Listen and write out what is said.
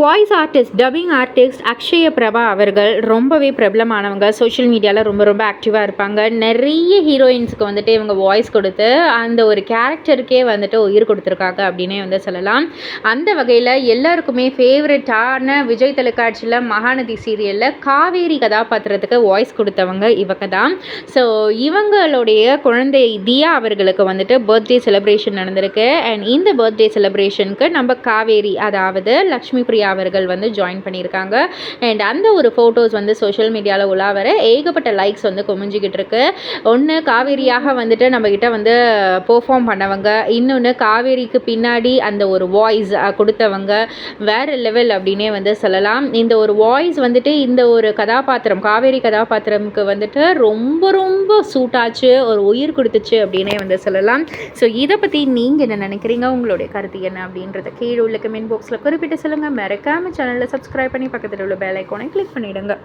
Voice artist, dubbing artist Akshaya Prabha அவர்கள் ரொம்பவே பிரபலமானவங்க. Social மீடியாவில் ரொம்ப ரொம்ப ஆக்டிவாக இருப்பாங்க. நிறைய ஹீரோயின்ஸுக்கு வந்துட்டு இவங்க வாய்ஸ் கொடுத்து அந்த ஒரு கேரக்டருக்கே வந்துட்டு உயிர் கொடுத்துருக்காங்க அப்படின்னே வந்து சொல்லலாம். அந்த வகையில் எல்லாருக்குமே ஃபேவரட்டான விஜய் தொலைக்காட்சியில் மகாநதி சீரியலில் காவேரி கதாபாத்திரத்துக்கு வாய்ஸ் கொடுத்தவங்க இவங்க தான். ஸோ இவங்களுடைய குழந்தை தியா அவர்களுக்கு வந்துட்டு பர்த்டே செலிப்ரேஷன் நடந்திருக்கு. அண்ட் இந்த பர்த்டே செலிப்ரேஷனுக்கு நம்ம காவேரி, அதாவது லக்ஷ்மி பிரியா அவர்கள் வந்து ஜாயின் பண்ணியிருக்காங்க. அண்ட் அந்த ஒரு ஃபோட்டோஸ் வந்து சோஷியல் மீடியாவில் உலாவர ஏகப்பட்ட லைக்ஸ் வந்து குமிஞ்சிக்கிட்டு இருக்கு. ஒன்று காவேரியாக வந்துட்டு நம்மக்கிட்ட வந்து பெர்ஃபார்ம் பண்ணவங்க, இன்னொன்று காவேரிக்கு பின்னாடி அந்த ஒரு வாய்ஸ் கொடுத்தவங்க வேறு லெவல் அப்படின்னே வந்து சொல்லலாம். இந்த ஒரு வாய்ஸ் வந்துட்டு இந்த ஒரு கதாபாத்திரம், காவேரி கதாபாத்திரமுக்கு வந்துட்டு ரொம்ப ரொம்ப சூட் ஆச்சு, ஒரு உயிர் கொடுத்துச்சு அப்படின்னே வந்து சொல்லலாம். ஸோ இதை பற்றி நீங்கள் என்ன நினைக்கிறீங்க, உங்களுடைய கருத்து என்ன அப்படின்றத கீழே உள்ள கமெண்ட் பாக்ஸில் குறிப்பிட்டு சொல்லுங்கள். மறக்காமல் சேனலில் சப்ஸ்கிரைப் பண்ணி பக்கத்தில் உள்ள பெல் ஐக்கானை கிளிக் பண்ணிவிடுங்க.